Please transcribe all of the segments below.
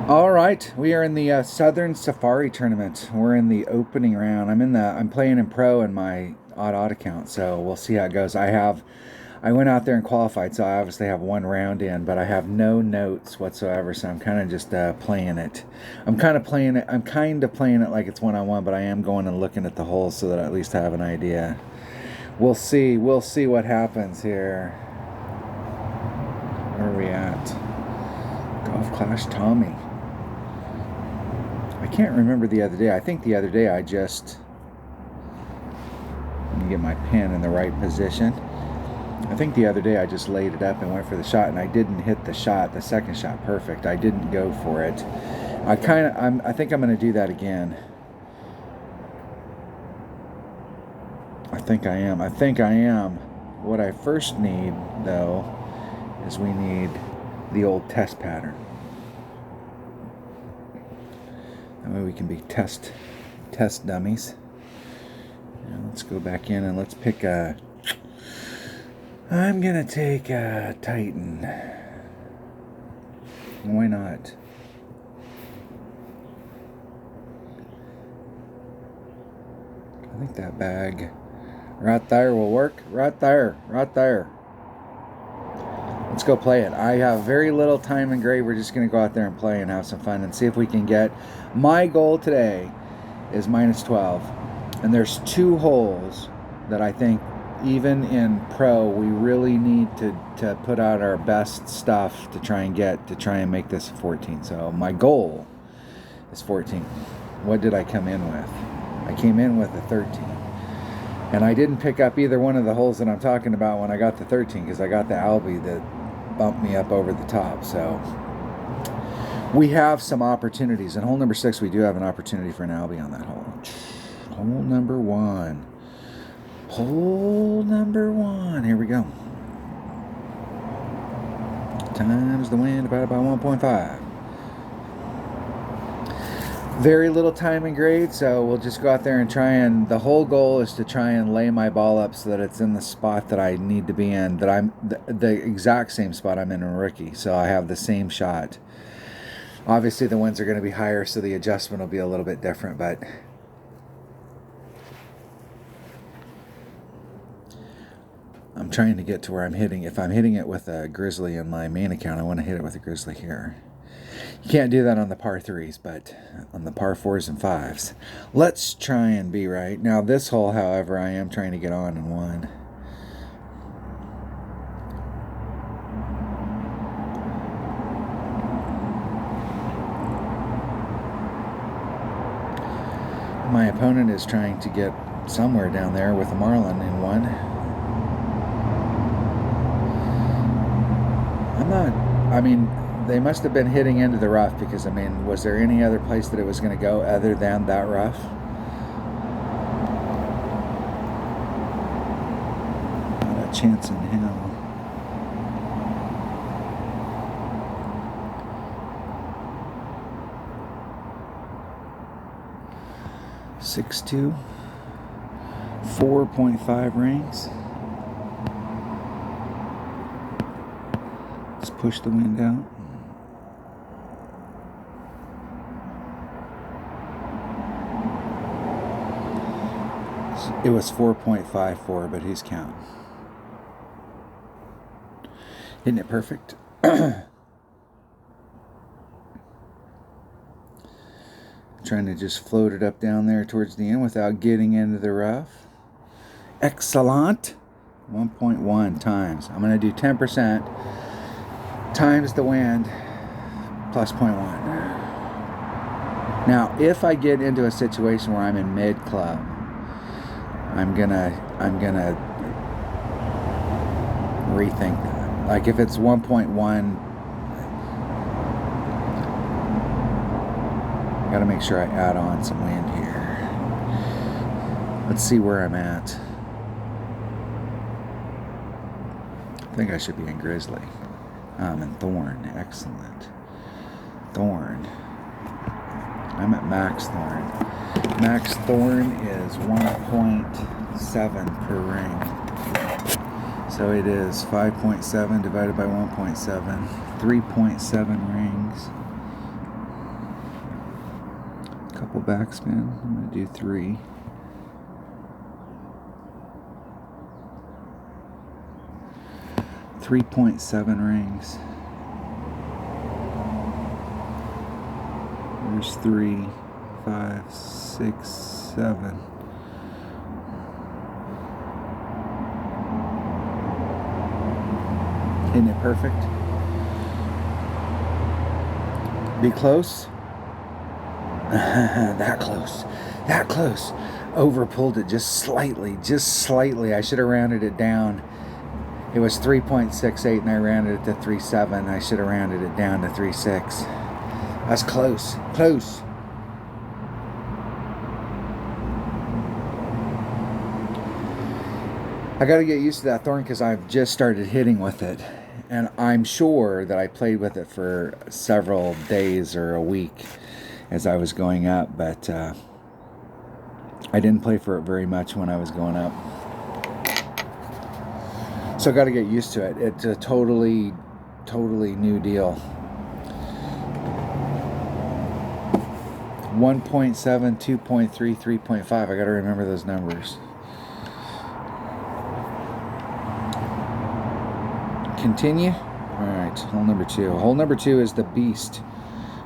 All right, we are in the Southern Safari tournament. We're in the opening round. I'm playing in pro in my odd account, so we'll see how it goes. I went out there and qualified, so I obviously have one round in, but I have no notes whatsoever, so I'm kind of just playing it. I'm kind of playing it. I'm kind of playing it like it's 1-on-1, but I am going and looking at the holes so that I at least have an idea. We'll see. We'll see what happens here. Where are we at? Golf Clash Tommy. I can't remember the other day. I think the other day I just... Let me get my pen in the right position. I think the other day I just laid it up and went for the shot, and I didn't hit the shot, the second shot, perfect. I didn't go for it. I think I'm going to do that again. I think I am. What I first need, though, is we need the old test pattern. That way we can be test dummies. Now let's go back in and let's pick a... I'm gonna take a Titan. Why not? I think that bag right there will work. Right there. Let's go play it. I have very little time and grade. We're just going to go out there and play and have some fun and see if we can get... My goal today is -12. And there's 2 holes that I think, even in pro, we really need to put out our best stuff to try and make this a 14. So my goal is 14. What did I come in with? I came in with a 13. And I didn't pick up either one of the holes that I'm talking about when I got the 13, because I got the Albie that bumped me up over the top. So we have some opportunities. In hole number 6, we do have an opportunity for an Albie on that hole. Hole number 1. Hole number 1. Here we go. Times the wind divided by 1.5. Very little time and grade, so we'll just go out there and the whole goal is to try and lay my ball up so that it's in the spot that I need to be in, that I'm the exact same spot I'm in rookie, so I have the same shot. Obviously the winds are going to be higher, so the adjustment will be a little bit different, but I'm trying to get to where I'm hitting. If I'm hitting it with a Grizzly in my main account, I want to hit it with a Grizzly here. You can't do that on the par 3s, but on the par 4s and 5s. Let's try and be right. Now this hole, however, I am trying to get on in 1. My opponent is trying to get somewhere down there with a Marlin in 1. They must have been hitting into the rough, because, was there any other place that it was going to go other than that rough? Not a chance in hell. .62, 4.5 rings. Let's push the wind out. It was 4.54, but who's counting? Isn't it perfect? Trying to just float it up down there towards the end without getting into the rough. Excellent. 1.1 times. I'm going to do 10% times the wind plus 0.1. Now, if I get into a situation where I'm in mid club, I'm gonna rethink that. Like if it's 1.1, I gotta make sure I add on some wind here. Let's see where I'm at. I think I should be in Grizzly. I'm in Thorn. Excellent. Thorn. I'm at Max Thorn. Max Thorn is 1.7 per ring. So it is 5.7 divided by 1.7. 3.7 rings. Couple backspin. I'm going to do 3. .7 rings. There's 3, 5, 6, 7. Isn't it perfect? Be close. That close. That close. Over pulled it just slightly. Just slightly. I should have rounded it down. It was 3.68 and I rounded it to 3.7. I should have rounded it down to 3.6. That's close. Close. I got to get used to that thorn because I've just started hitting with it. And I'm sure that I played with it for several days or a week as I was going up. But I didn't play for it very much when I was going up. So I got to get used to it. It's a totally new deal. 1.7, 2.3, 3.5. I got to remember those numbers. Continue. All right, hole number 2. Hole number 2 is the beast.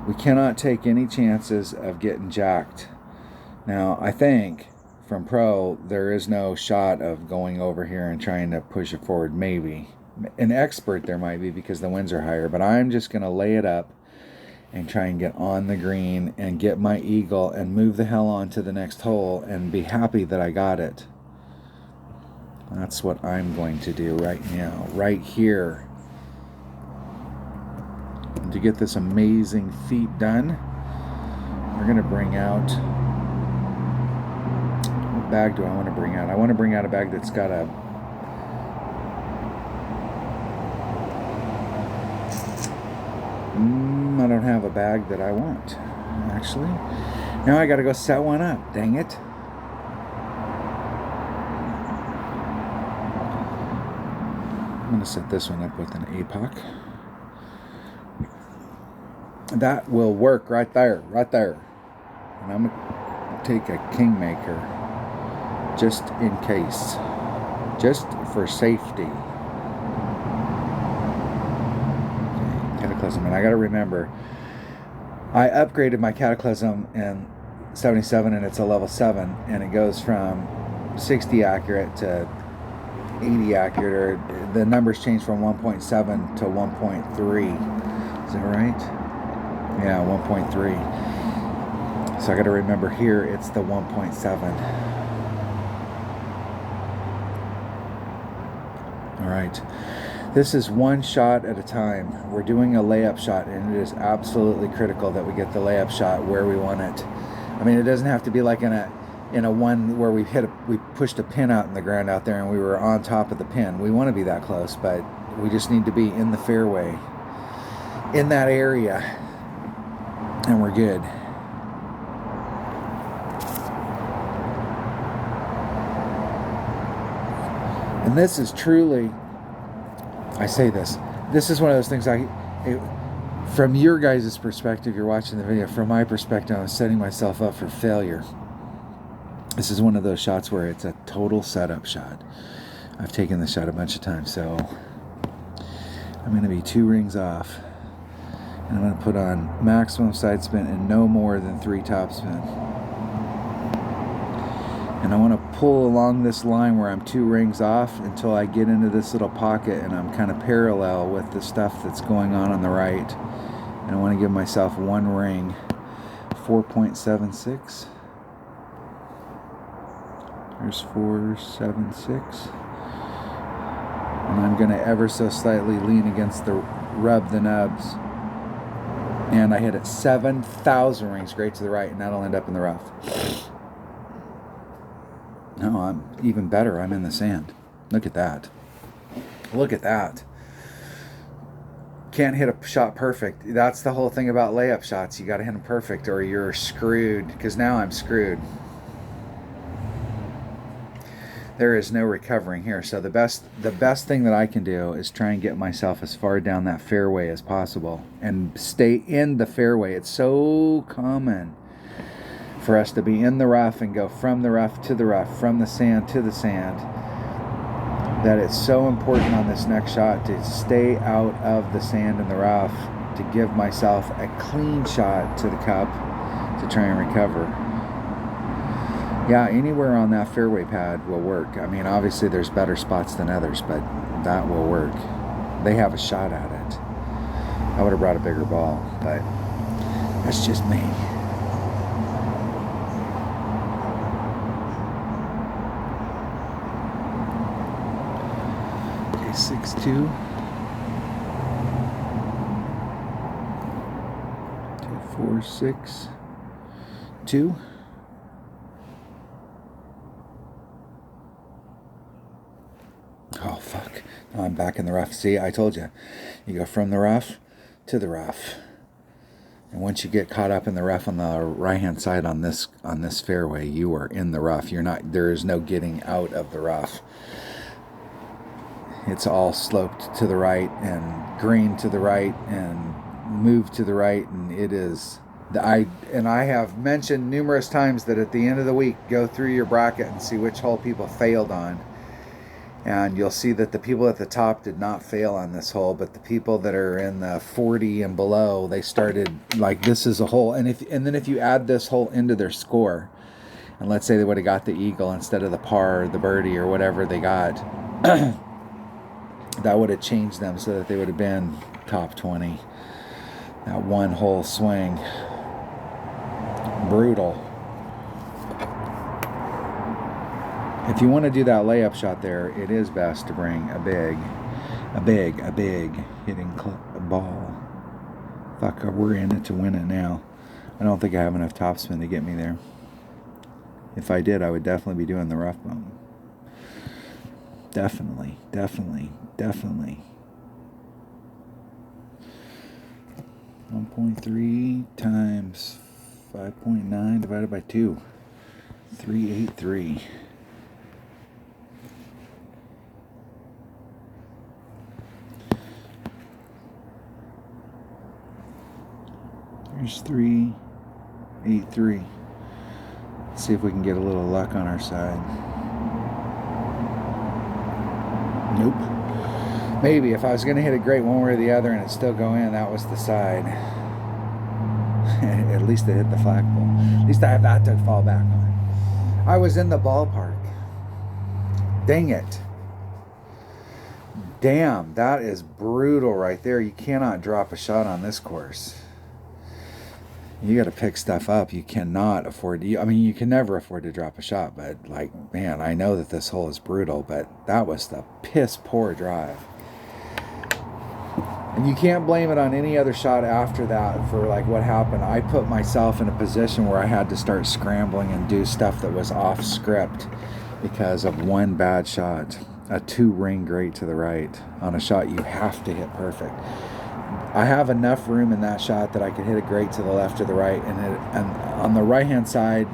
We cannot take any chances of getting jacked. Now, I think from pro, there is no shot of going over here and trying to push it forward. Maybe. An expert there might be because the winds are higher, but I'm just going to lay it up and try and get on the green and get my eagle and move the hell on to the next hole and be happy that I got it. That's what I'm going to do right now, right here. And to get this amazing feat done, we're going to bring out... What bag do I want to bring out? I want to bring out a bag that's got a... I don't have a bag that I want, actually. Now I got to go set one up. Dang it. I'm going to set this one up with an APOC. That will work right there, right there. And I'm going to take a Kingmaker just in case, just for safety. Okay, Cataclysm. And I got to remember, I upgraded my Cataclysm in 77 and it's a level 7 and it goes from 60 accurate to 80 accurate, or the numbers change from 1.7 to 1.3. Is that right? Yeah, 1.3. So I got to remember here it's the 1.7. All right. This is one shot at a time. We're doing a layup shot, and it is absolutely critical that we get the layup shot where we want it. I mean, it doesn't have to be like in a one where we pushed a pin out in the ground out there and we were on top of the pin. We want to be that close, but we just need to be in the fairway, in that area, and we're good. And this is truly, I say this is one of those things from your guys' perspective, you're watching the video. From my perspective, I'm setting myself up for failure. This is one of those shots where it's a total setup shot. I've taken this shot a bunch of times, so I'm going to be 2 rings off. And I'm going to put on maximum side spin and no more than 3 top spin. And I want to pull along this line where I'm 2 rings off until I get into this little pocket and I'm kind of parallel with the stuff that's going on the right. And I want to give myself 1 ring. 4.76. There's 4.76. And I'm going to ever so slightly lean against rub the nubs. And I hit it 7,000 rings straight to the right, and that'll end up in the rough. No, I'm even better. I'm in the sand. Look at that. Look at that. Can't hit a shot perfect. That's the whole thing about layup shots. You got to hit them perfect or you're screwed, because now I'm screwed. There is no recovering here. So the best thing that I can do is try and get myself as far down that fairway as possible and stay in the fairway. It's so common for us to be in the rough and go from the rough to the rough, from the sand to the sand, that it's so important on this next shot to stay out of the sand and the rough, to give myself a clean shot to the cup to try and recover. Yeah, anywhere on that fairway pad will work. I mean, obviously there's better spots than others, but that will work. They have a shot at it. I would have brought a bigger ball, but that's just me. Okay, 6-2. 4, 6, 2. Oh, fuck. Now I'm back in the rough. See, I told you. You go from the rough to the rough. And once you get caught up in the rough on the right-hand side on this fairway, you are in the rough. There is no getting out of the rough. It's all sloped to the right and green to the right and move to the right, and it is I have mentioned numerous times that at the end of the week, go through your bracket and see which hole people failed on, and you'll see that the people at the top did not fail on this hole, but the people that are in the 40 and below, they started like, this is a hole, and then if you add this hole into their score, and let's say they would have got the eagle instead of the par or the birdie or whatever they got, that would have changed them so that they would have been top 20. That one hole swing. Brutal. If you want to do that layup shot there, it is best to bring a big hitting ball. Fuck, we're in it to win it now. I don't think I have enough topspin to get me there. If I did, I would definitely be doing the rough bone. Definitely. 1.3 times 5.9 divided by 2. 383. There's 383. Let's see if we can get a little luck on our side. Nope. Maybe if I was going to hit it great one way or the other and it still go in, that was the side. At least it hit the flagpole. At least I have that to fall back on. I was in the ballpark. Dang it. Damn, that is brutal right there. You cannot drop a shot on this course. You got to pick stuff up. You cannot afford to, I mean, you can never afford to drop a shot, but like, man, I know that this hole is brutal, but that was the piss poor drive. And you can't blame it on any other shot after that for like what happened. I put myself in a position where I had to start scrambling and do stuff that was off script because of one bad shot. A 2-ring great to the right on a shot you have to hit perfect. I have enough room in that shot that I could hit it great to the left or the right, and on the right hand side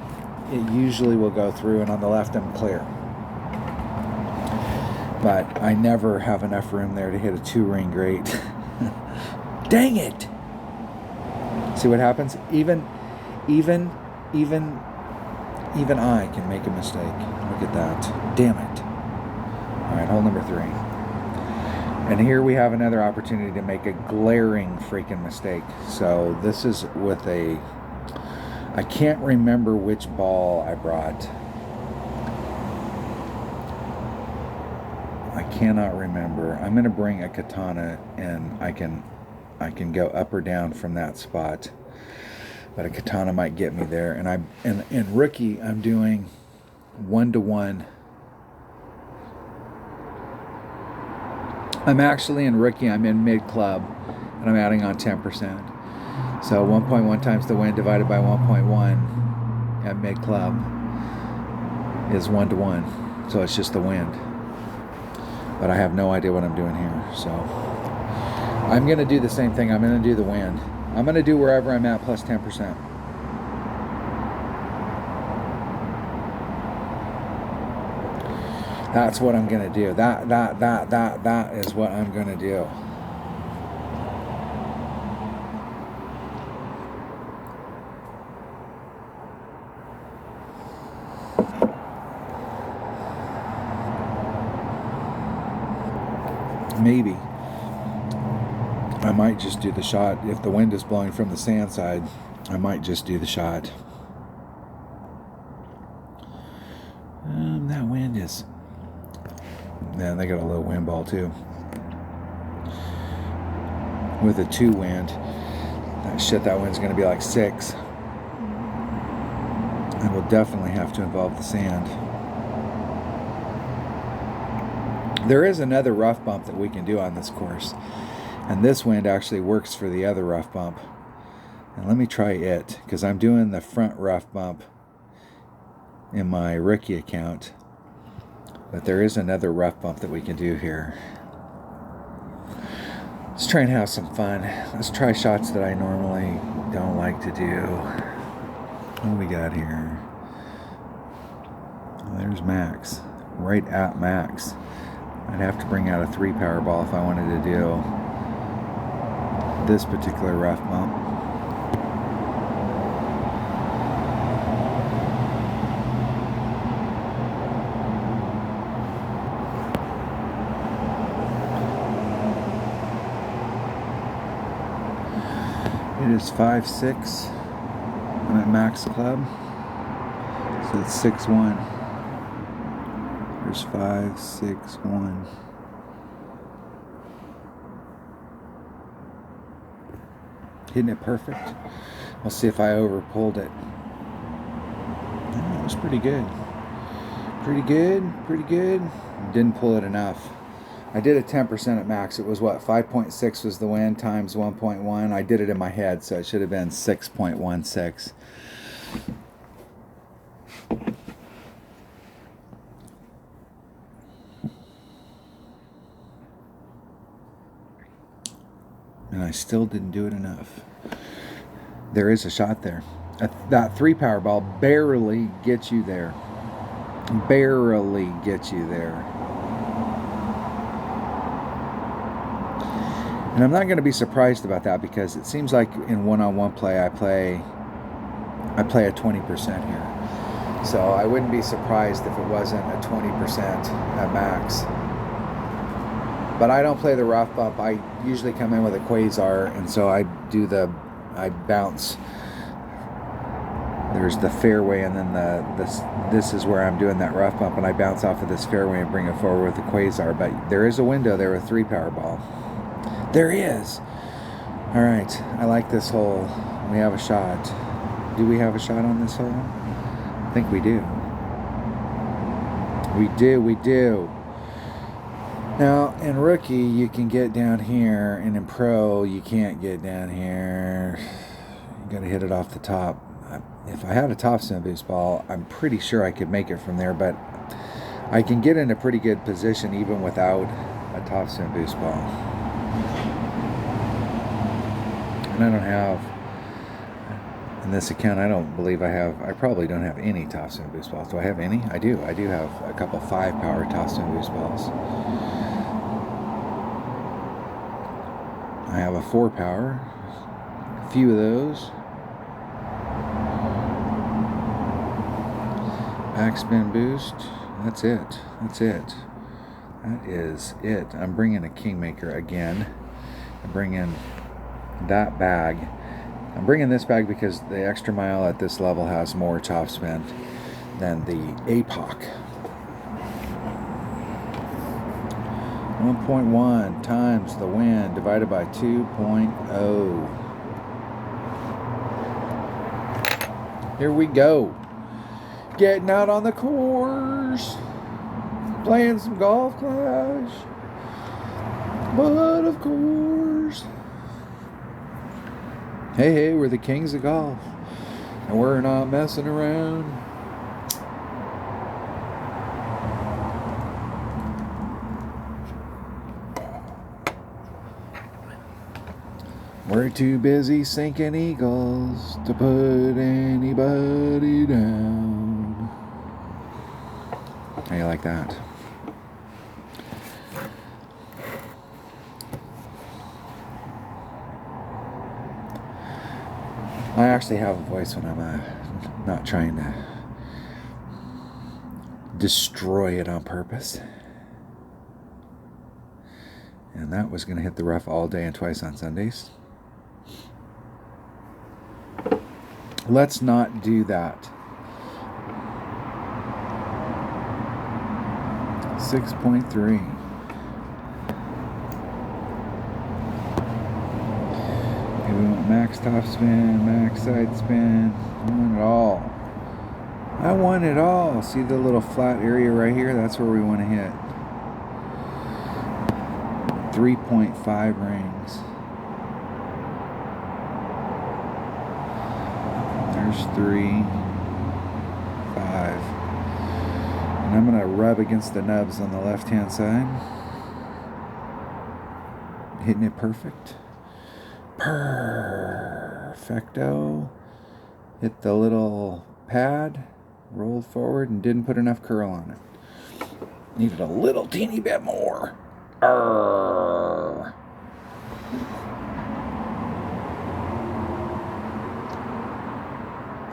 it usually will go through, and on the left I'm clear. But I never have enough room there to hit a 2-ring great. Dang it! See what happens? Even I can make a mistake. Look at that. Damn it. Alright, hole number 3. And here we have another opportunity to make a glaring freaking mistake. So this is with I can't remember which ball I brought. I cannot remember. I'm going to bring a katana, and I can go up or down from that spot. But a katana might get me there. And in rookie, I'm doing 1-to-1. I'm actually in rookie, I'm in mid-club, and I'm adding on 10%. So 1.1 times the wind divided by 1.1 at mid-club is 1-to-1. So it's just the wind. But I have no idea what I'm doing here. So I'm going to do the same thing. I'm going to do the wind. I'm going to do wherever I'm at plus 10%. That's what I'm going to do. That is what I'm going to do. maybe I might just do the shot. If the wind is blowing from the sand side, I might just do the shot. That wind is... Yeah, they got a low wind ball too. With a 2 wind, that wind's going to be like 6. I will definitely have to involve the sand. There is another rough bump that we can do on this course, and this wind actually works for the other rough bump. And let me try it, because I'm doing the front rough bump in my rookie account, but there is another rough bump that we can do here. Let's try and have some fun. Let's try shots that I normally don't like to do. What do we got here? Well, there's max, right at max. I'd have to bring out a 3 power ball if I wanted to do this particular rough bump. It is 5.6. I'm at max club, so it's 6.1. There's 5.6.1. Hitting it perfect. We'll see if I overpulled it. That was pretty good. Pretty good. Didn't pull it enough. I did a 10% at max. It was what, 5.6 was the wind times 1.1. I did it in my head, so it should have been 6.16. And I still didn't do it enough. There is a shot there. That 3 power ball barely gets you there. Barely gets you there. And I'm not going to be surprised about that, because it seems like in one-on-one play I play at 20% here. So I wouldn't be surprised if it wasn't a 20% at max. But I don't play the rough bump. I usually come in with a quasar, and so I bounce. There's the fairway, and then this is where I'm doing that rough bump, and I bounce off of this fairway and bring it forward with the quasar. But there is a window there with 3 power ball. There is. All right, I like this hole. We have a shot. Do we have a shot on this hole? I think we do. We do. Now, in rookie, you can get down here, and in pro, you can't get down here. You gotta hit it off the top. If I had a topspin boost ball, I'm pretty sure I could make it from there, but I can get in a pretty good position even without a topspin boost ball. And I don't have, in this account, I don't believe I probably don't have any topspin boost balls. Do I have any? I do have a couple 5 power topspin boost balls. I have a 4 power, a few of those. Backspin boost, that's it. That is it. I'm bringing a Kingmaker again. I'm bringing that bag. I'm bringing this bag because the extra mile at this level has more topspin than the APOC. 1.1 times the wind divided by 2.0. Here we go. Getting out on the course. Playing some golf clash. But of course. Hey, we're the kings of golf. And we're not messing around. We're too busy sinking eagles to put anybody down. How you like that? I actually have a voice when I'm not trying to destroy it on purpose. And that was going to hit the rough all day and twice on Sundays. Let's not do that. 6.3. Okay, we want max top spin, max side spin. I want it all. I want it all. See the little flat area right here? That's where we want to hit. 3.5 rings. There's 3, 5. And I'm going to rub against the nubs on the left-hand side. Hitting it perfect. Perfecto. Hit the little pad, rolled forward, and didn't put enough curl on it. Needed a little teeny bit more.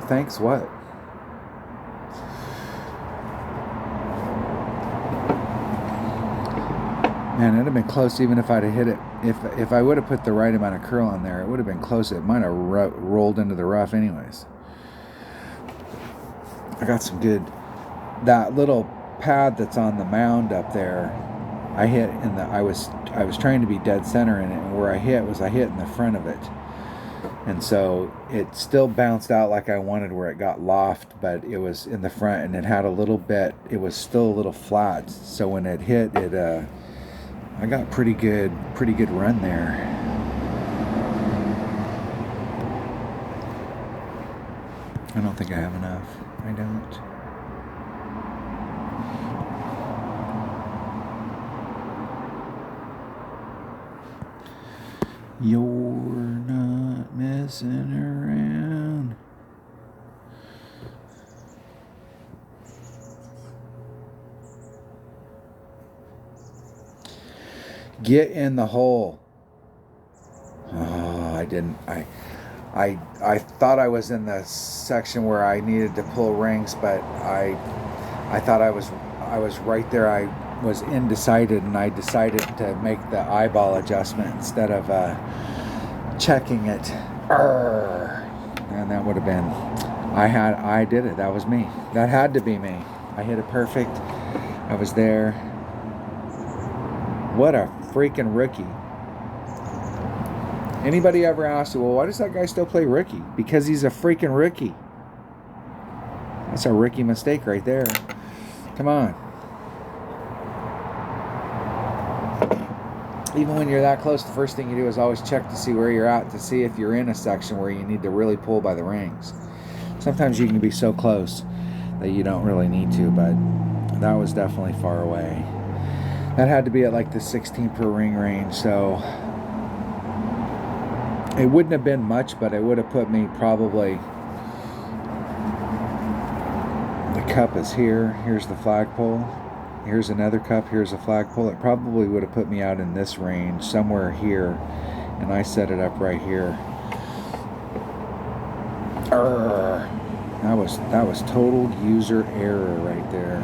Thanks what? Man, it'd have been close even if I'd have hit it. If I would have put the right amount of curl on there, it would have been close. It might have rolled into the rough anyways. I got some good. That little pad that's on the mound up there, I hit in the. I was trying to be dead center in it, and where I hit in the front of it. And so it still bounced out like I wanted where it got loft, but it was in the front and it had a little bit, it was still a little flat. So when it hit, I got pretty good run there. I don't think I have enough. I don't. You're not messing around. Get in the hole. Oh, I didn't. I thought I was in the section where I needed to pull rings, but I thought I was right there. I was indecided, and I decided to make the eyeball adjustment instead of checking it. And that would have been, I did it. That was me. That had to be me. I hit it perfect. I was there. What a freaking rookie. Anybody ever asked, well, why does that guy still play rookie? Because he's a freaking rookie. That's a rookie mistake right there. Come on. Even when you're that close, the first thing you do is always check to see where you're at, to see if you're in a section where you need to really pull by the rings. Sometimes you can be so close that you don't really need to, but that was definitely far away. That had to be at like the 16 per ring range, so it wouldn't have been much, but it would have put me probably, the cup is here, here's the flagpole, here's another cup, here's a flagpole. It probably would have put me out in this range, somewhere here, and I set it up right here. That was total user error right there.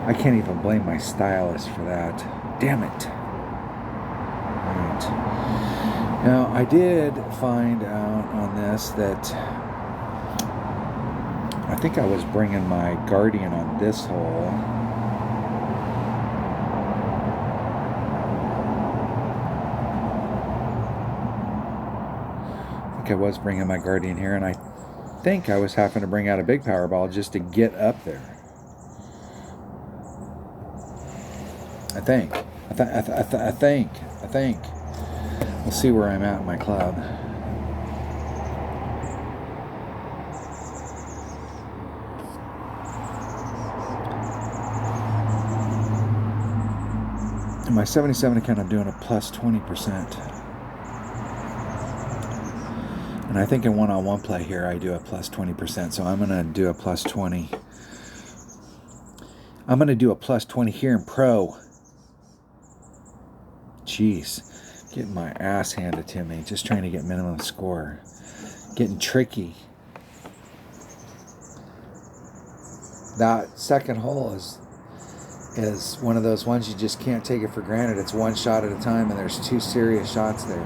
I can't even blame my stylist for that. Damn it. Right. Now, I did find out on this that I think I was bringing my Guardian on this hole. I was bringing my Guardian here, and I think I was having to bring out a big power ball just to get up there. I think. We'll see where I'm at in my club. In my 77 account, I'm doing a plus 20%. And I think in one-on-one play here, I do a plus 20%. So I'm going to do a plus 20. I'm going to do a plus 20 here in pro. Jeez. Getting my ass handed to me. Just trying to get minimum score. Getting tricky. That second hole is is one of those ones you just can't take it for granted. It's one shot at a time, and there's 2 serious shots there.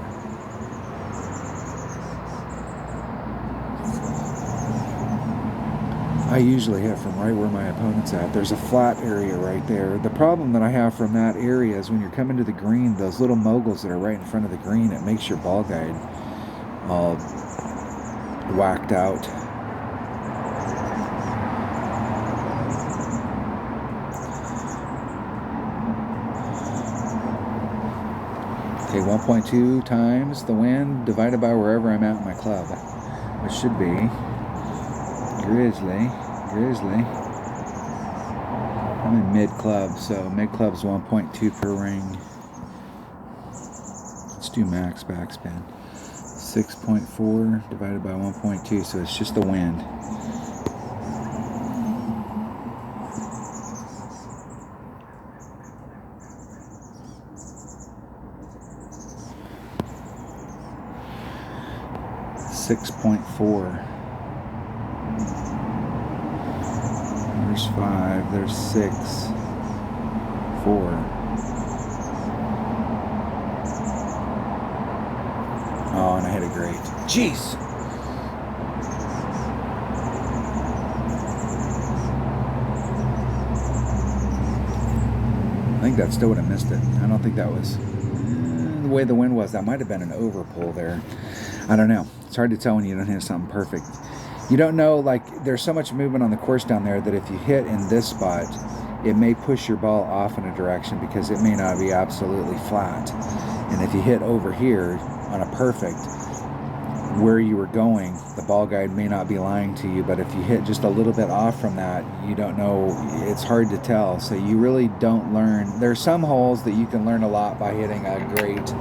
I usually hit from right where my opponent's at. There's a flat area right there. The problem that I have from that area is when you're coming to the green, those little moguls that are right in front of the green, it makes your ball guide all whacked out. Okay, 1.2 times the wind divided by wherever I'm at in my club, which should be Grizzly. I'm in mid club, so mid club's 1.2 per ring. Let's do max backspin. 6.4 divided by 1.2, so it's just the wind. $6.4. There's 5, there's 6, 4. Oh, and I hit a great. Jeez! I think that still would have missed it. I don't think that was the way the wind was. That might have been an overpull there. I don't know. It's hard to tell when you don't hit something perfect. You don't know, like, there's so much movement on the course down there that if you hit in this spot, it may push your ball off in a direction because it may not be absolutely flat. And if you hit over here on a perfect, where you were going, the ball guide may not be lying to you, but if you hit just a little bit off from that, you don't know. It's hard to tell. So you really don't learn. There's some holes that you can learn a lot by hitting a great.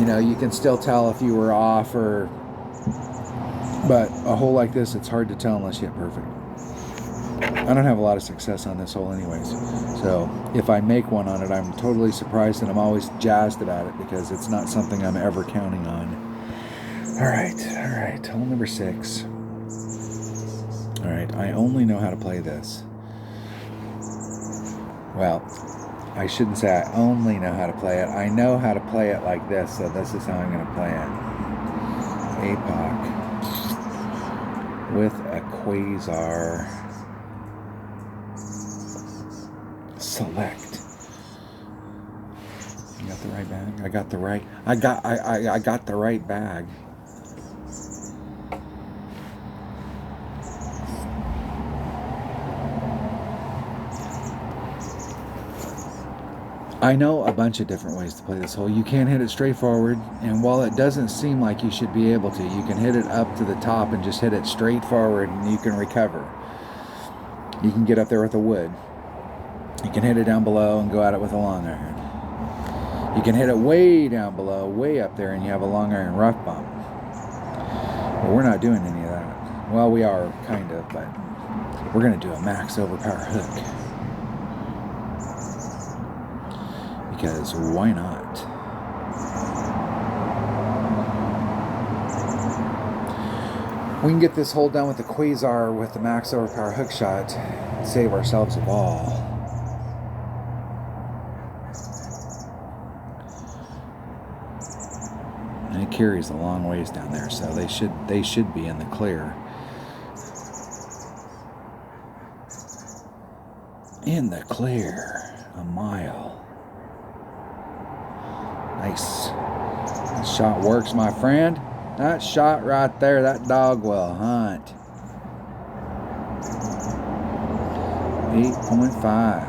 You know, you can still tell if you were off or... But a hole like this, it's hard to tell unless you hit perfect. I don't have a lot of success on this hole anyways. So if I make one on it, I'm totally surprised, and I'm always jazzed about it because it's not something I'm ever counting on. All right. Hole number 6. All right, I only know how to play this. Well, I shouldn't say I only know how to play it. I know how to play it like this, so this is how I'm going to play it. APOC. With a quasar. Select. You got the right bag? I got the right bag. I know a bunch of different ways to play this hole. You can hit it straight forward, and while it doesn't seem like you should be able to, you can hit it up to the top and just hit it straight forward, and you can recover. You can get up there with a wood. You can hit it down below and go at it with a long iron. You can hit it way down below, way up there, and you have a long iron rough bump. But we're not doing any of that. Well, we are, kind of, but we're going to do a max overpower hook. Because why not? We can get this hole done with the quasar with the max overpower hook shot, save ourselves a ball. And it carries a long ways down there, so they should be in the clear. In the clear, a mile. Nice. That shot works, my friend. That shot right there, that dog will hunt. 8.5.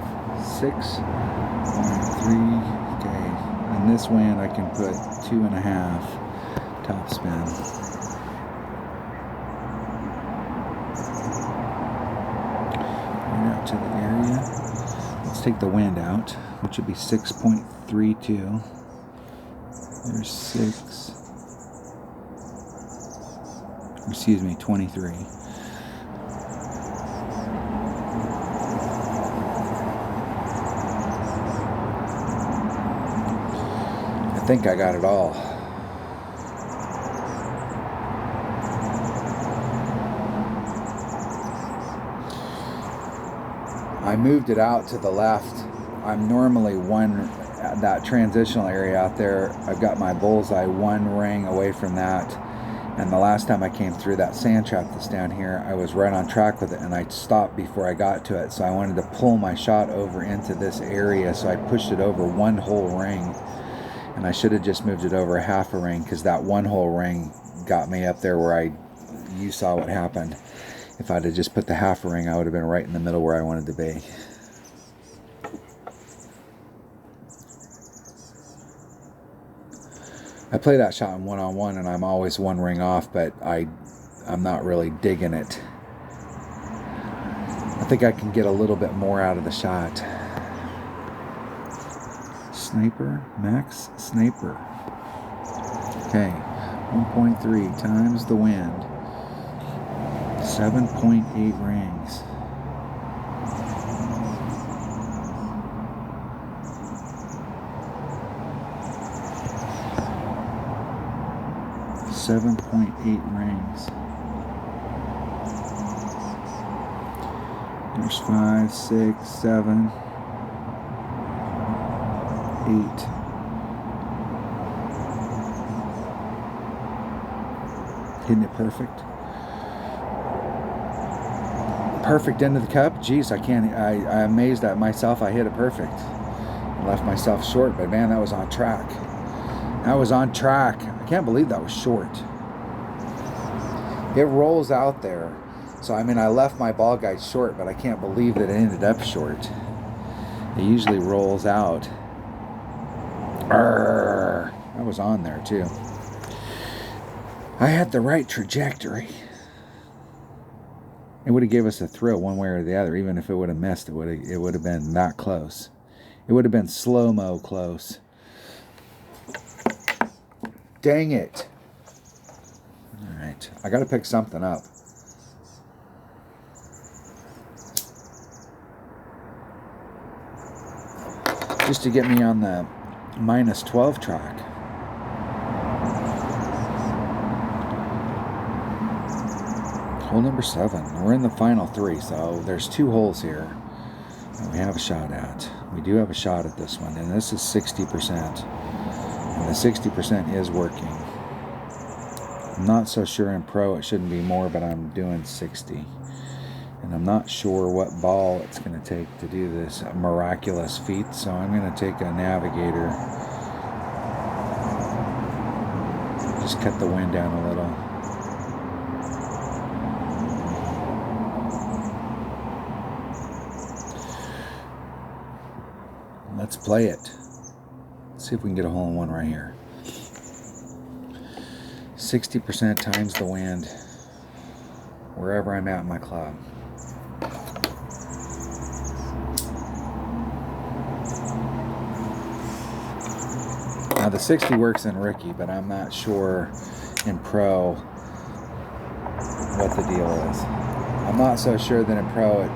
6.3. Okay. In this wind, I can put 2.5 top spin. Right out to the area. Let's take the wind out, which would be 6.32. There's 6. Excuse me, 23. I think I got it all. I moved it out to the left I'm normally that transitional area out there, I've got my bullseye 1 ring away from that. And the last time I came through that sand trap that's down here, I was right on track with it, and I stopped before I got to it. So I wanted to pull my shot over into this area, so I pushed it over 1 whole ring. And I should have just moved it over 1/2 a ring, because that 1 whole ring got me up there where you saw what happened. If I'd have just put the 1/2 a ring, I would have been right in the middle where I wanted to be. I play that shot in 1-on-1, and I'm always 1 ring off, but I'm not really digging it. I think I can get a little bit more out of the shot. Sniper, max sniper. Okay, 1.3 times the wind. 7.8 rings. rings. There's 5, 6, 7, 8. Hitting it perfect. Perfect end of the cup. Jeez, I'm amazed at myself. I hit it perfect. I left myself short, but man, that was on track. That was on track. I can't believe that was short. It rolls out there. So, I mean, I left my ball guide short, but I can't believe that it ended up short. It usually rolls out. Arrgh. I was on there, too. I had the right trajectory. It would have gave us a thrill one way or the other. Even if it would have missed, it would have been that close. It would have been slow-mo close. Dang it. All right. I got to pick something up. Just to get me on the -12 track. Hole number 7. We're in the final 3, so there's 2 holes here that we have a shot at. We do have a shot at this one, and this is 60%. And the 60% is working. I'm not so sure in pro it shouldn't be more, but I'm doing 60. And I'm not sure what ball it's going to take to do this miraculous feat, so I'm going to take a navigator. Just cut the wind down a little. Let's play it. Let's see if we can get a hole-in-one right here. 60% times the wind, wherever I'm at in my club. Now the 60 works in rookie, but I'm not sure in pro what the deal is. I'm not so sure that in pro it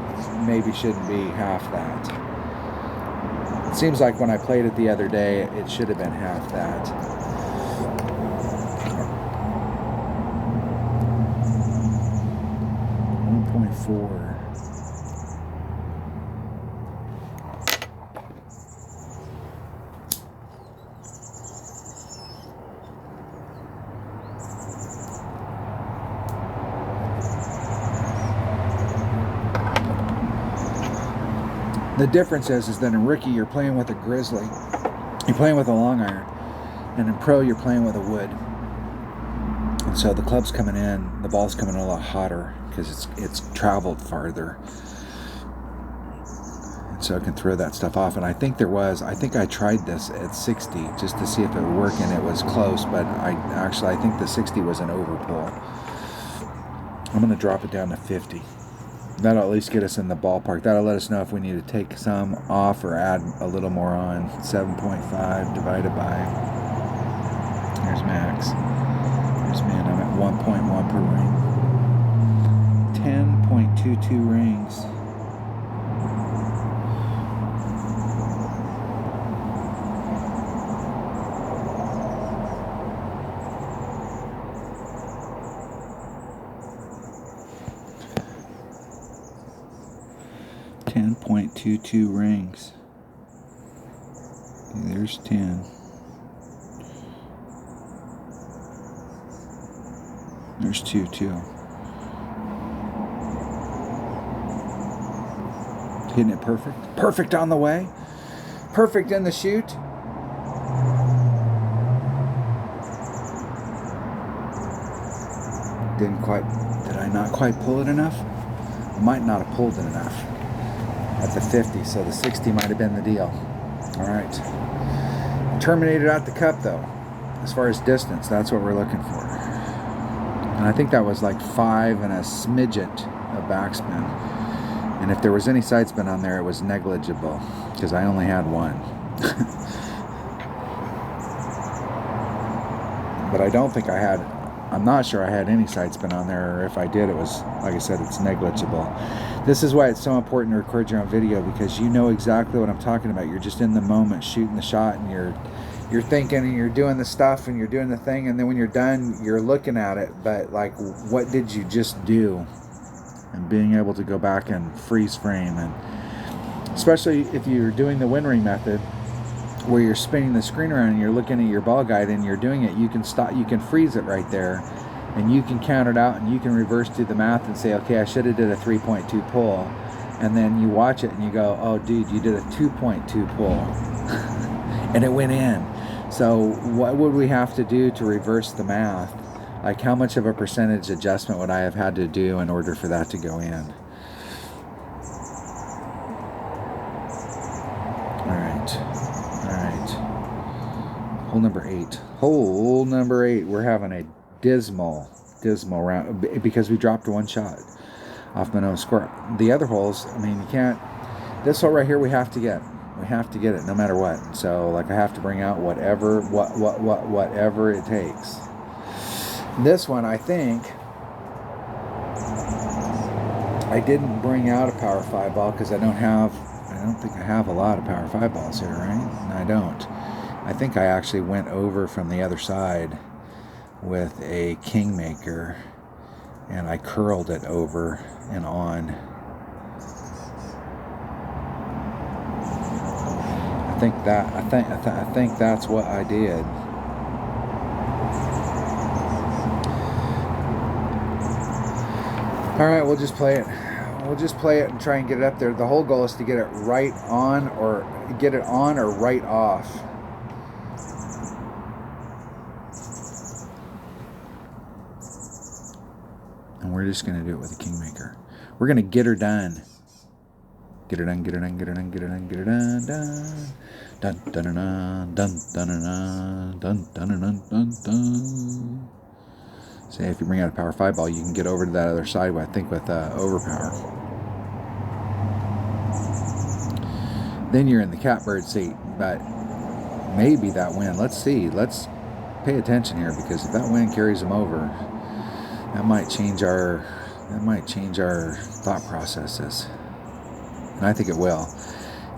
maybe shouldn't be half that. It seems like when I played it the other day, it should have been half that. 1.4. The difference is that in rookie you're playing with a grizzly, you're playing with a long iron, and in pro you're playing with a wood. And so the club's coming in, the ball's coming in a lot hotter because it's traveled farther, and so it can throw that stuff off. And I think I tried this at 60 just to see if it would work, and it was close, but I think the 60 was an overpull. I'm going to drop it down to 50. That'll at least get us in the ballpark. That'll let us know if we need to take some off or add a little more on. 7.5 divided by, here's max. Here's min. I'm at 1.1 per ring. 10.22 rings. .22 rings. there's 10. There's 2 too. Hitting it perfect. Perfect on the way. Perfect in the chute. Didn't quite, did I not quite pull it enough? I might not have pulled it enough at the 50, so the 60 might have been the deal. All right. Terminated out the cup though. As far as distance, that's what we're looking for. And I think that was like 5 and a smidget of backspin. And if there was any side spin on there, it was negligible because I only had one. But I don't think I had, I'm not sure I had any side spin on there, or if I did, it was, like I said, it's negligible. This is why it's so important to record your own video, because you know exactly what I'm talking about. You're just in the moment shooting the shot, and you're thinking and you're doing the stuff and you're doing the thing, and then when you're done, you're looking at it, but like, what did you just do? And being able to go back and freeze frame, and especially if you're doing the wind ring method, where you're spinning the screen around and you're looking at your ball guide and you're doing it, you can stop, you can freeze it right there, and you can count it out, and you can reverse do the math and say, okay, I should have did a 3.2 pull, and then you watch it and you go, oh dude, you did a 2.2 pull and it went in. So what would we have to do to reverse the math? Like, how much of a percentage adjustment would I have had to do in order for that to go in? Hole number 8. Hole number 8. We're having a dismal round because we dropped one shot off Manoa square. The other holes, I mean, you can't. This hole right here, we have to get. We have to get it no matter what. So, like, I have to bring out whatever it takes. This one, I think, I didn't bring out a power 5 ball because I don't think I have a lot of power 5 balls here, right? No, I don't. I think I actually went over from the other side with a Kingmaker, and I curled it over and on. I think that's what I did. All right, we'll just play it. We'll just play it and try and get it up there. The whole goal is to get it right on, or get it on or right off. And we're just going to do it with a Kingmaker. We're going to get her done. Get her done, get her done, get her done, get her done, get her done, done. Dun dun dun dun dun dun dun dun dun dun dun. Say if you bring out a power 5 ball, you can get over to that other side, I think, with overpower. Then you're in the catbird seat, but maybe that wind, let's see, let's pay attention here, because if that wind carries them over, that might change our thought processes. And I think it will.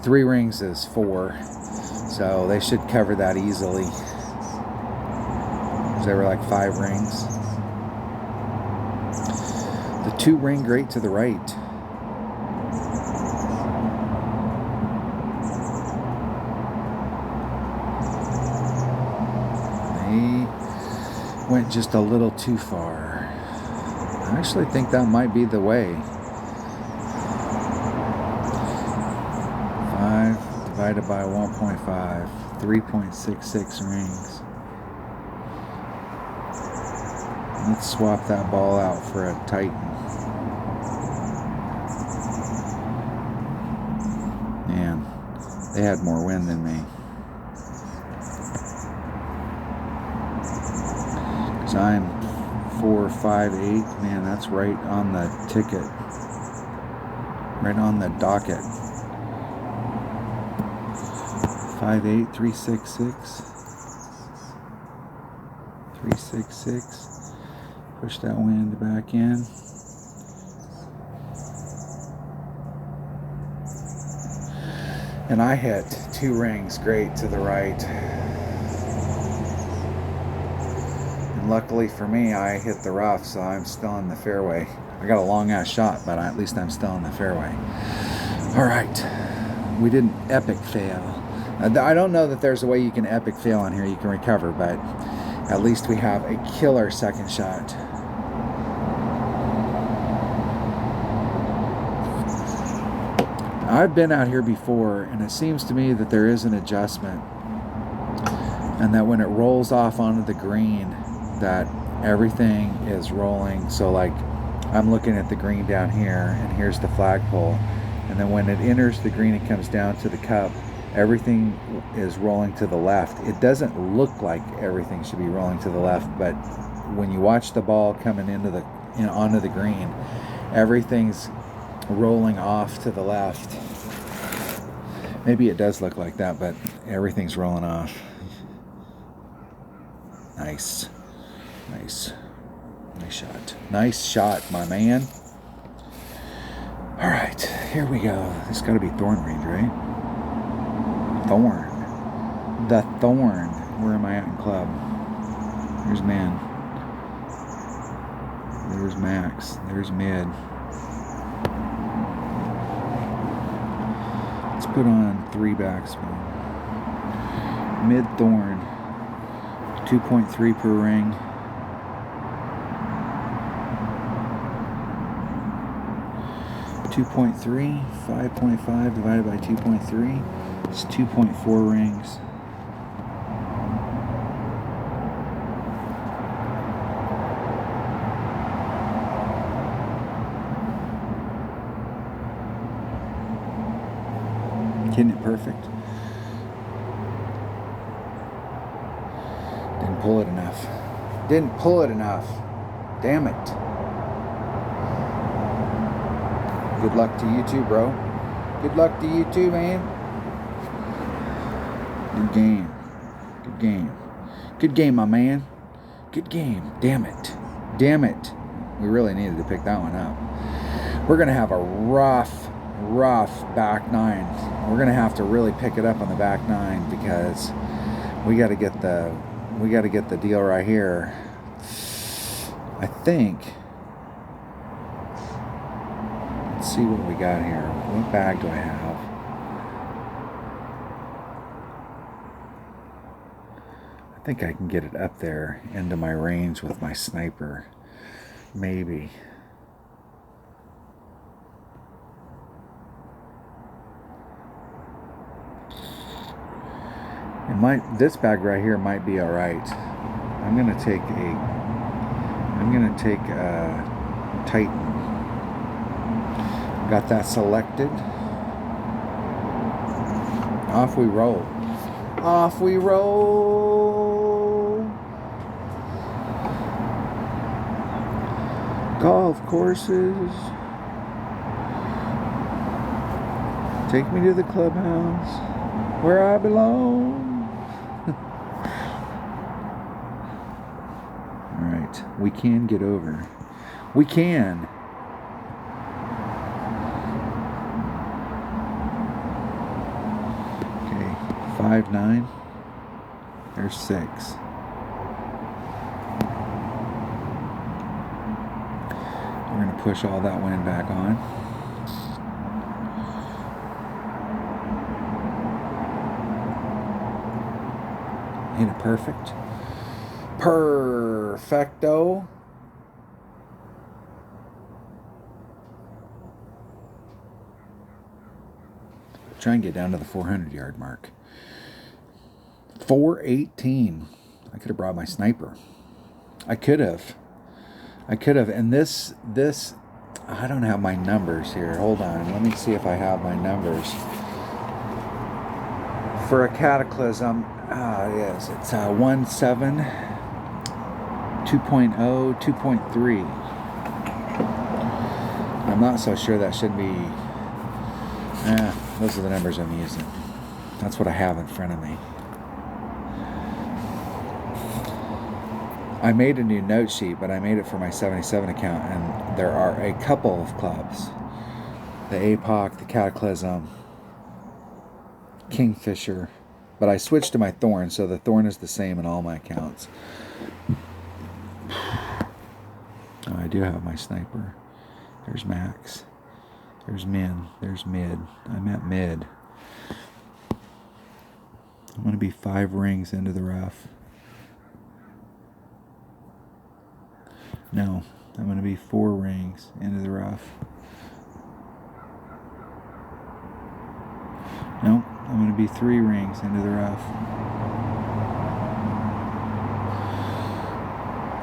3 rings is 4, so they should cover that easily. They were like 5 rings. The 2 ring great to the right. They went just a little too far. I actually think that might be the way. 5 divided by 1.5, 3.66 rings. Let's swap that ball out for a Titan. Man, they had more wind than me. Because I'm 4, 5, 8. Man, that's right on the ticket. Right on the docket. 5, 8, 3, 6, 6. 3, 6, 6. Push that wind back in. And I hit 2 rings great to the right. And luckily for me, I hit the rough, so I'm still in the fairway. I got a long ass shot, but at least I'm still in the fairway. All right. We did an epic fail. I don't know that there's a way you can epic fail on here, you can recover, but at least we have a killer second shot. I've been out here before, and it seems to me that there is an adjustment, and that when it rolls off onto the green, that everything is rolling. So like, I'm looking at the green down here, and here's the flagpole, and then when it enters the green and comes down to the cup, everything is rolling to the left. It doesn't look like everything should be rolling to the left, but when you watch the ball coming into the onto the green, everything's rolling off to the left. Maybe it does look like that, but everything's rolling off. Nice shot. Nice shot, my man. All right, here we go. This got to be thorn range, right? Thorn. The thorn. Where am I at in club? There's man. There's max. There's mid. Let's put on 3 backspin. Mid thorn. 2.3 per ring. 2.3, 5.5 divided by 2.3. It's 2.4 rings. Getting it perfect. Didn't pull it enough. Didn't pull it enough. Damn it. Good luck to you too, bro. Good luck to you too, man. Good game. Good game. Good game, my man. Good game. Damn it. Damn it. We really needed to pick that one up. We're going to have a rough back 9. We're going to have to really pick it up on the back 9 because we got to get the deal right here. I think. Let's see what we got here. What bag do I have? I think I can get it up there into my range with my sniper. Maybe. This bag right here might be all right. I'm gonna take a Titan. Got that selected. Off we roll. Off we roll. Golf courses. Take me to the clubhouse where I belong. All right, we can get over. We can. Okay, 5-9. There's 6. We're going to push all that wind back on. Hit it perfect. Perfecto. Try and get down to the 400-yard mark. 418. I could have brought my sniper. I could have. And this, I don't have my numbers here. Hold on. Let me see if I have my numbers. For a cataclysm, yes, it's 1.7, 2.0, 2.3. I'm not so sure that should be. Those are the numbers I'm using. That's what I have in front of me. I made a new note sheet, but I made it for my 77 account, and there are a couple of clubs. The APOC, the Cataclysm, Kingfisher, but I switched to my Thorn, so the Thorn is the same in all my accounts. Oh, I do have my sniper. There's Max. There's Min. There's Mid. I'm at Mid. I'm going to be 5 rings into the rough. No, I'm going to be 4 rings into the rough. No, I'm going to be 3 rings into the rough.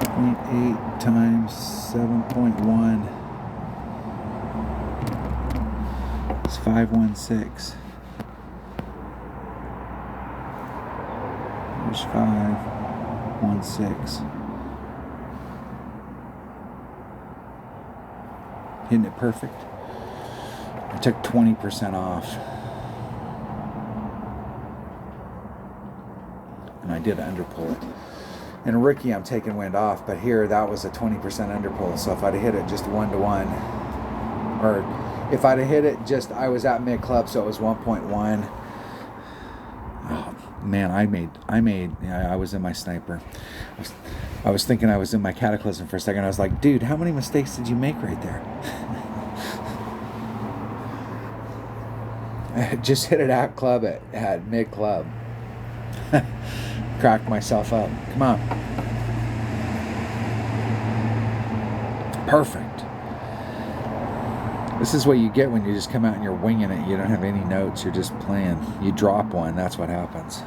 0.8 times 7.1 is 516. There's 516. Hitting it perfect. I took 20% off. And I did underpull it. In a rookie, I'm taking wind off, but here that was a 20% underpull. So if I'd have hit it just 1-to-1, or if I'd have hit it just, I was at mid club, so it was 1.1. Oh man, I was in my sniper. I was thinking I was in my cataclysm for a second. I was like, dude, how many mistakes did you make right there? I just hit it at club at mid club. Cracked myself up. Come on. Perfect. This is what you get when you just come out and you're winging it. You don't have any notes. You're just playing. You drop one. That's what happens.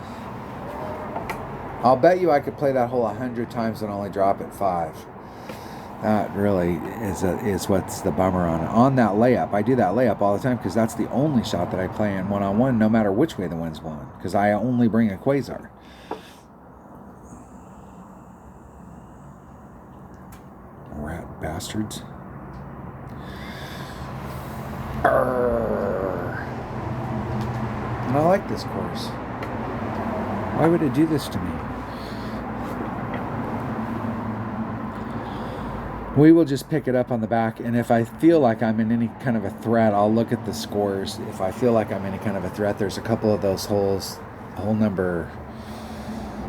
I'll bet you I could play that hole 100 times and only drop it 5. That really is what's the bummer on it. On that layup, I do that layup all the time because that's the only shot that I play in one-on-one, no matter which way the wind's blowing, because I only bring a quasar. Rat bastards. Arrgh. And I like this course. Why would it do this to me? We will just pick it up on the back, and if I feel like I'm in any kind of a threat, I'll look at the scores. If I feel like I'm in any kind of a threat, there's a couple of those holes, hole number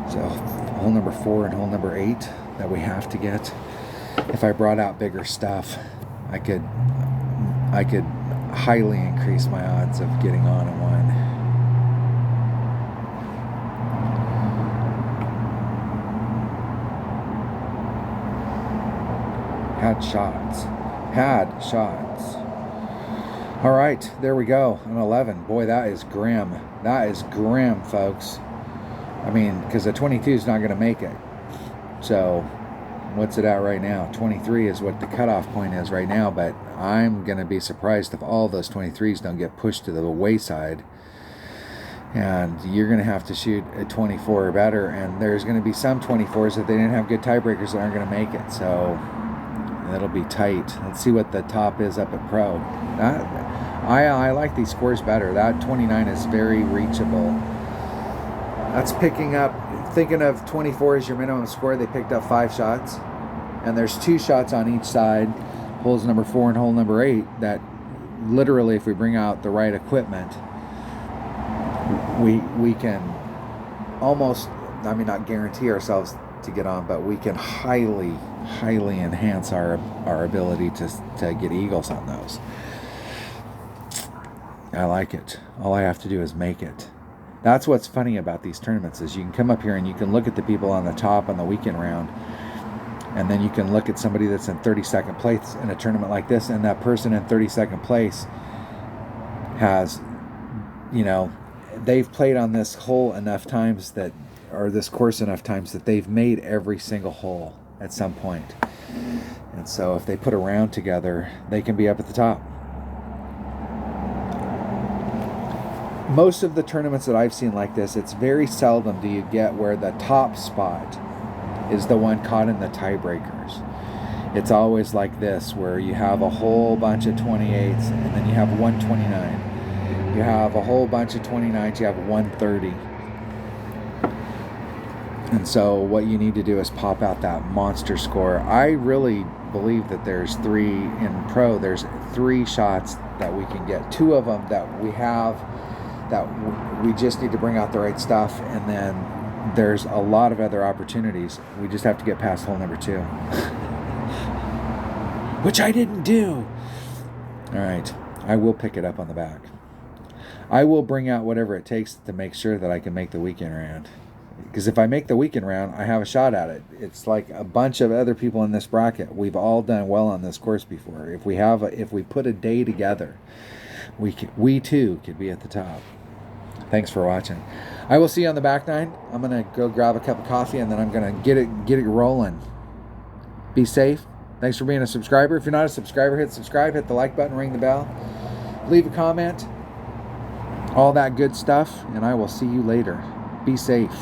4 and hole number 8 that we have to get. If I brought out bigger stuff, I could highly increase my odds of getting on in one. Had shots. All right, there we go. An 11. Boy, that is grim. That is grim, folks. I mean, because the 22 is not going to make it. So, what's it at right now? 23 is what the cutoff point is right now, but I'm going to be surprised if all those 23s don't get pushed to the wayside. And you're going to have to shoot a 24 or better, and there's going to be some 24s that they didn't have good tiebreakers that aren't going to make it. So, that'll be tight. Let's see what the top is up at pro. I like these scores better. That 29 is very reachable. That's picking up, thinking of 24 as your minimum score, they picked up 5 shots. And there's 2 shots on each side, holes number 4 and hole number 8, that literally, if we bring out the right equipment, we can almost, I mean, not guarantee ourselves to get on, but we can highly enhance our ability to get eagles on those. I like it. All I have to do is make it. That's what's funny about these tournaments, is you can come up here and you can look at the people on the top on the weekend round, and then you can look at somebody that's in 32nd place in a tournament like this, and that person in 32nd place has, you know, they've played on this hole enough times that, or this course enough times that they've made every single hole at some point. And so if they put a round together, they can be up at the top. Most of the tournaments that I've seen like this, it's very seldom do you get where the top spot is the one caught in the tiebreakers. It's always like this, where you have a whole bunch of 28s and then you have 129. You have a whole bunch of 29s, you have 130. And so what you need to do is pop out that monster score. I really believe that there's 3 in pro. There's 3 shots that we can get. 2 of them that we have, that we just need to bring out the right stuff. And then there's a lot of other opportunities. We just have to get past hole number 2. Which I didn't do. All right. I will pick it up on the back. I will bring out whatever it takes to make sure that I can make the weekend round. Because if I make the weekend round, I have a shot at it. It's like a bunch of other people in this bracket. We've all done well on this course before. If we put a day together, we too could be at the top. Thanks for watching. I will see you on the back nine. I'm gonna go grab a cup of coffee and then I'm gonna get it rolling. Be safe. Thanks for being a subscriber. If you're not a subscriber, hit subscribe, hit the like button, ring the bell, leave a comment, all that good stuff, and I will see you later. Be safe.